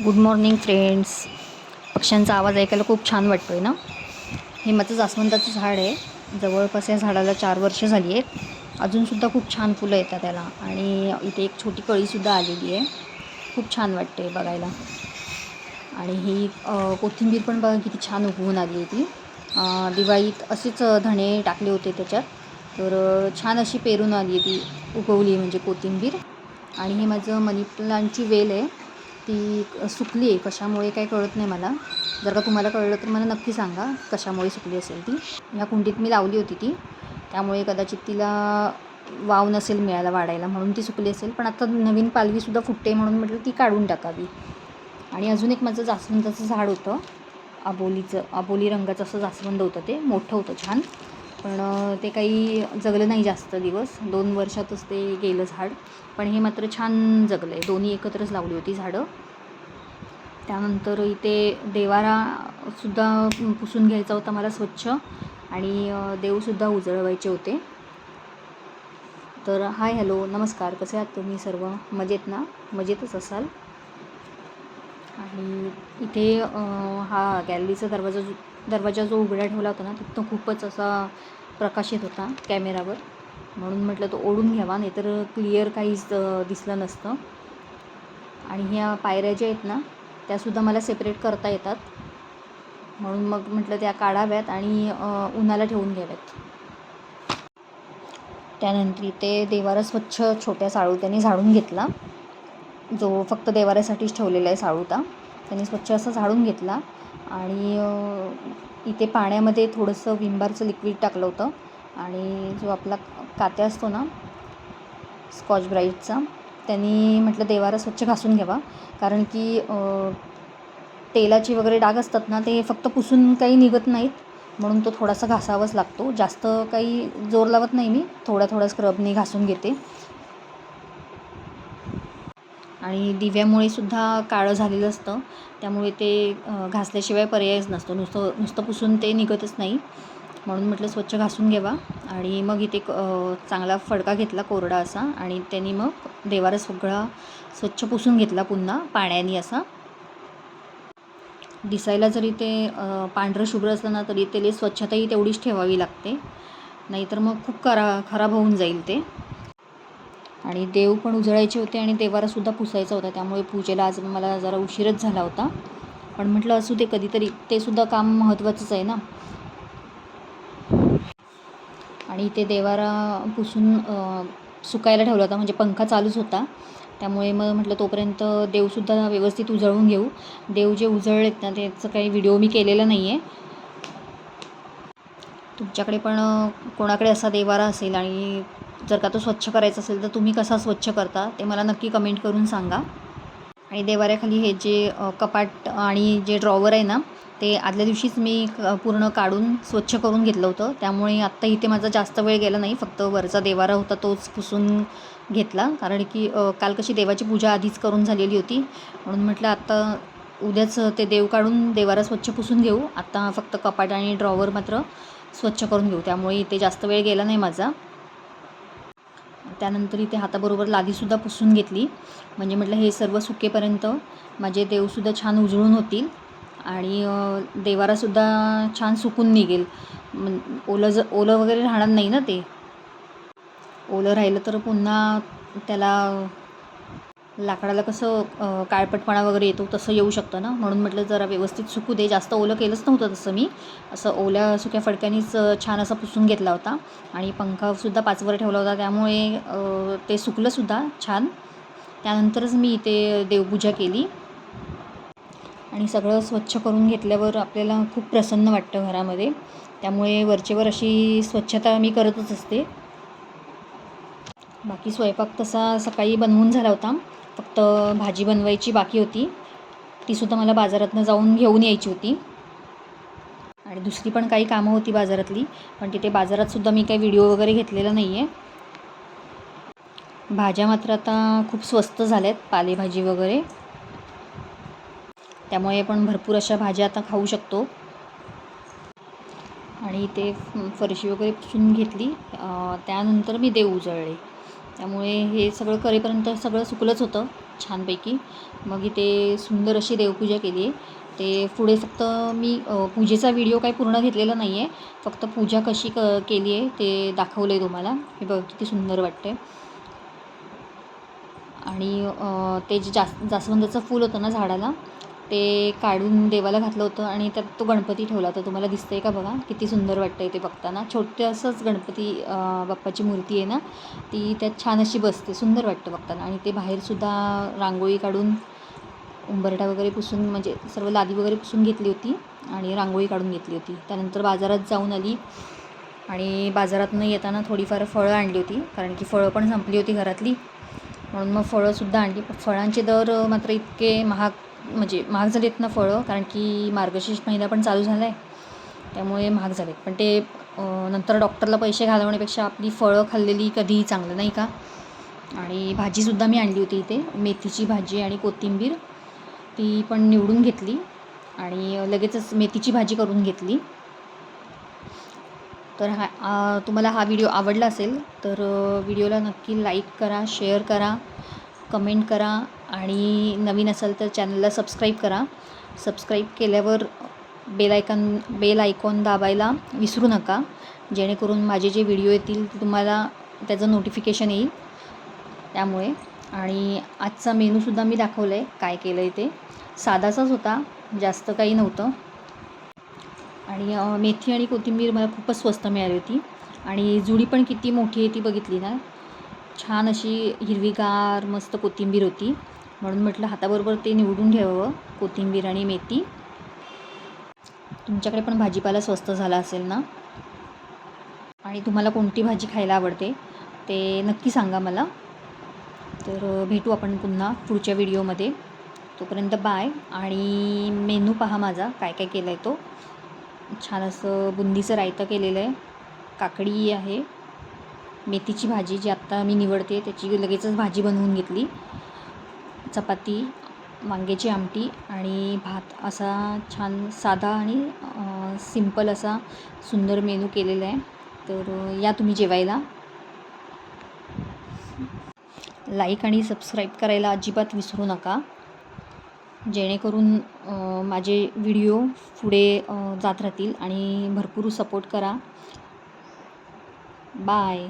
Good morning friends. पक्ष्यांचा आवाज ऐकायला खूप छान वाटतो आहे ना. हे माझं जास्वंदाचं झाड आहे. जवळपास या झाडाला 4 वर्ष झाली आहेत. अजूनसुद्धा खूप छान फुलं येतात त्याला आणि इथे एक छोटी कळीसुद्धा आलेली आहे. खूप छान वाटते बघायला. आणि ही कोथिंबीर पण बघा किती छान उगवून आली आहे ती. दिवाळीत असेच धणे टाकले होते त्याच्यात, तर छान अशी पेरून आली आहे ती, उगवली म्हणजे कोथिंबीर. आणि हे माझं मनी प्लांटची वेल आहे, ती सुकली आहे. कशामुळे काय कळत नाही मला. जर का तुम्हाला कळलं तर मला नक्की सांगा कशामुळे सुकली असेल ती. ह्या कुंडीत मी लावली होती ती, त्यामुळे कदाचित तिला वाव नसेल मिळायला वाढायला, म्हणून ती सुकली असेल. पण आता नवीन पालवीसुद्धा फुटते म्हणून म्हटलं ती काढून टाकावी. आणि अजून एक माझं जास्वंदाचं झाड होतं, आबोली रंगाचं असं जास्वंद होतं. ते मोठं होतं छान, पण ते काही जगलं नाही जास्त दिवस. 2 वर्षातच ते गेलं झाड. पण हे मात्र छान जगलं आहे. दोन्ही एकत्रच लावली होती झाडं. त्यानंतर इथे देवारासुद्धा पुसून घ्यायचा होता मला स्वच्छ, आणि देवसुद्धा उजळवायचे होते. तर हाय, हॅलो, नमस्कार. कसे आहात तुम्ही सर्व? मजेत ना? मजेतच असाल. आणि इथे हा गॅलरीचा दरवाजा जो उघडा ठेवला होता ना, तिथं खूपच असा प्रकाश येत होता कॅमेरावर, म्हणून म्हटलं तो ओढून घ्यावा, नाहीतर क्लिअर काहीच दिसलं नसतं. आणि ह्या पायऱ्या ज्या आहेत ना, त्यासुद्धा मला सेपरेट करता येतात, म्हणून मग म्हटलं त्या काढाव्यात आणि उन्हाला ठेवून घ्याव्यात. त्यानंतर इथे देवारा स्वच्छ छोट्या साळूत्याने झाडून घेतला, जो फक्त देवाऱ्यासाठीच ठेवलेला आहे साळूता. त्यांनी स्वच्छ असं झाडून घेतला. आणि इथे पाण्यामध्ये थोडंसं विमबारचं लिक्विड टाकलं होतं, आणि जो आपला कात्या असतो ना स्कॉच ब्राईटचा, त्यांनी म्हटलं देवारा स्वच्छ घासून घ्यावा. कारण की तेलाचे वगैरे डाग असतात ना, ते फक्त पुसून काही निघत नाहीत, म्हणून तो थोडासा घासावाच लागतो. जास्त काही जोर लावत नाही मी, थोडा स्क्रबने घासून घेते. आणि दिव्यामुळे सुद्धा काळं झालेलं असतं, त्यामुळे ते घासल्याशिवाय पर्यायच नसतो. नुसतं पुसून ते निघतच नाही, म्हणून म्हटलं स्वच्छ घासून घ्यावा. आणि मग इथे चांगला फडका घेतला कोरडा असा, आणि त्यांनी मग देवारा सगळा स्वच्छ पुसून घेतला पुन्हा पाण्याने असा. दिसायला जरी ते पांढरं शुभ्र असलं ना, तरी त्याला स्वच्छताही तेवढीच ठेवावी लागते, नाहीतर मग खूप खराब होऊन जाईल ते. आणि देव पण उजळायचे होते आणि देवारासुद्धा पुसायचा होता, त्यामुळे पूजेला आज मला जरा उशीरच झाला होता. पण म्हटलं असू दे, कधीतरी ते सुद्धा काम महत्त्वाचंच आहे ना. आणि ते देवारा पुसून सुकायला ठेवला होता, म्हणजे पंखा चालूच होता, त्यामुळे मग म्हटलं तोपर्यंत देवसुद्धा व्यवस्थित उजळून घेऊ. देव जे उजळलेत ना, त्याचं काही व्हिडिओ मी केलेला नाही आहे. तुमच्याकडे पण कोणाकडे असा देवारा असेल आणि जर का तो स्वच्छ करायचा असेल, तर तुम्ही कसा स्वच्छ करता ते मला नक्की कमेंट करून सांगा. आणि देवाऱ्याखाली हे जे कपाट आणि जे ड्रॉवर आहे ना, ते आदल्या दिवशीच मी पूर्ण काढून स्वच्छ करून घेतलं होतं, त्यामुळे आत्ता इथे माझा जास्त वेळ गेला नाही. फक्त वरचा देवारा होता तोच पुसून घेतला, कारण की काल कशी देवाची पूजा आधीच करून झालेली होती, म्हणून म्हटलं आत्ता उद्याच ते देव काढून देवारा स्वच्छ पुसून घेऊ. आत्ता फक्त कपाट आणि ड्रॉवर मात्र स्वच्छ करून घेऊ, त्यामुळे इथे जास्त वेळ गेला नाही माझा. त्यानंतर इथे हाताबरोबर लादीसुद्धा पुसून घेतली, म्हणजे म्हटलं हे सर्व सुकेपर्यंत माझे देवसुद्धा छान उजळून होतील आणि देवारासुद्धा छान सुकून निघेल. ओलं वगैरे राहणार नाही ना. ते ओलं राहिलं तर पुन्हा त्याला लाकडाला कसं काळपटपणा वगैरे येतो, तसं येऊ शकतं ना, म्हणून म्हटलं जरा व्यवस्थित सुकू दे. जास्त ओलं केलंच नव्हतं तसं मी, असं ओल्या सुक्या फडक्यानेच छान असा पुसून घेतला होता. आणि पंखासुद्धा पाचवर ठेवला होता, त्यामुळे ते सुकलंसुद्धा छान. त्यानंतरच मी इथे देवपूजा केली. आणि सगळं स्वच्छ करून घेतल्यावर आपल्याला खूप प्रसन्न वाटतं घरामध्ये, त्यामुळे वरचेवर अशी स्वच्छता मी करतच असते. बाकी स्वयंपाक तसा सकाळी बनवून झाला होता, फक्त भाजी बनवायची बाकी होती, तीसुद्धा मला बाजारातनं जाऊन घेऊन यायची होती. आणि दुसरी पण काही कामं होती बाजारातली, पण तिथे बाजारातसुद्धा मी काही व्हिडिओ वगैरे घेतलेला नाही आहे. भाज्या मात्र आता खूप स्वस्त झाल्या आहेत, पालेभाजी वगैरे, त्यामुळे आपण भरपूर अशा भाज्या आता खाऊ शकतो. आणि ते फरशी वगैरे पुसून घेतली. त्यानंतर मी देव उजळले, त्यामुळे हे सगळं करेपर्यंत सगळं सुकलंच होतं. छानपैकी. मग इथे सुंदर अशी देवपूजा केली आहे. ते पुढे फक्त मी पूजेचा व्हिडिओ काही पूर्ण घेतलेला नाही आहे. फक्त पूजा कशी केली आहे ते दाखवलं आहे तुम्हाला. हे बघा किती सुंदर वाटते. आणि ते जे जास्वंदाचं फूल होतं ना झाडाला, ते काढून देवाला घातलं होतं आणि त्यात तो गणपती ठेवला होता. तुम्हाला दिसतंय का बघा किती सुंदर वाटतं आहे ते बघताना. छोटंसंच गणपती बाप्पाची मूर्ती आहे ना, ती त्यात छान अशी बसते. सुंदर वाटतं बघताना. आणि ते बाहेरसुद्धा रांगोळी काढून उंबरठा वगैरे पुसून, म्हणजे सर्व लादी वगैरे पुसून घेतली होती आणि रांगोळी काढून घेतली होती. त्यानंतर बाजारात जाऊन आली आणि बाजारातून येताना थोडीफार फळं आणली होती, कारण की फळं पण संपली होती घरातली, म्हणून मग फळंसुद्धा आणली. फळांचे दर मात्र इतके म्हणजे महाग झालेत ना फळं, कारण की मार्गशीर्ष महिना पण चालू झाला आहे, त्यामुळे महाग झालेत. पण ते नंतर डॉक्टरला पैसे घालवण्यापेक्षा आपली फळं खाल्लेली कधीही चांगलं, नाही का. आणि भाजीसुद्धा मी आणली होती इथे, मेथीची भाजी आणि कोथिंबीर, ती पण निवडून घेतली आणि लगेचच मेथीची भाजी करून घेतली. तर तुम्हाला हा व्हिडिओ आवडला असेल तर व्हिडिओला नक्की लाईक करा, शेअर करा, कमेंट करा आणि नवीन असाल तर चॅनलला सबस्क्राईब करा. सबस्क्राईब केल्यावर बेल आयकॉन दाबायला विसरू नका, जेणेकरून माझे जे व्हिडिओ येतील ते तुम्हाला त्याचं नोटिफिकेशन येईल. त्यामुळे आणि आजचा मेनूसुद्धा मी दाखवलं आहे काय केलं आहे ते. साधाचाच होता, जास्त काही नव्हतं. आणि मेथी आणि कोथिंबीर मला खूपच स्वस्त मिळाली होती. आणि जुडी पण किती मोठी आहे ती बघितली ना, छान अशी हिरवीगार मस्त कोथिंबीर होती, म्हणून म्हटलं हाताबरोबर ते निवडून ठेवावं, कोथिंबीर आणि मेथी. तुमच्याकडे पण भाजीपाला स्वस्त झाला असेल ना, आणि तुम्हाला कोणती भाजी खायला आवडते ते नक्की सांगा मला. तर भेटू आपण पुन्हा पुढच्या व्हिडिओमध्ये. तोपर्यंत बाय. आणि मेनू पहा माझा काय काय केलं आहे तो. छान असं बुंदीचं रायतं केलेलं आहे, काकडी आहे, मेथीची भाजी जी आत्ता मी निवडते त्याची लगेचच भाजी बनवून घेतली, चपाती, वांग्याची आमटी आणि भात. असा छान साधा आणि सिंपल असा सुंदर मेनू केलेला आहे. तर या तुम्ही जेवायला. लाईक आणि सबस्क्राईब करायला अजिबात विसरू नका, जेणेकरून माझे व्हिडिओ पुढे जात राहतील. आणि भरपूर सपोर्ट करा. बाय.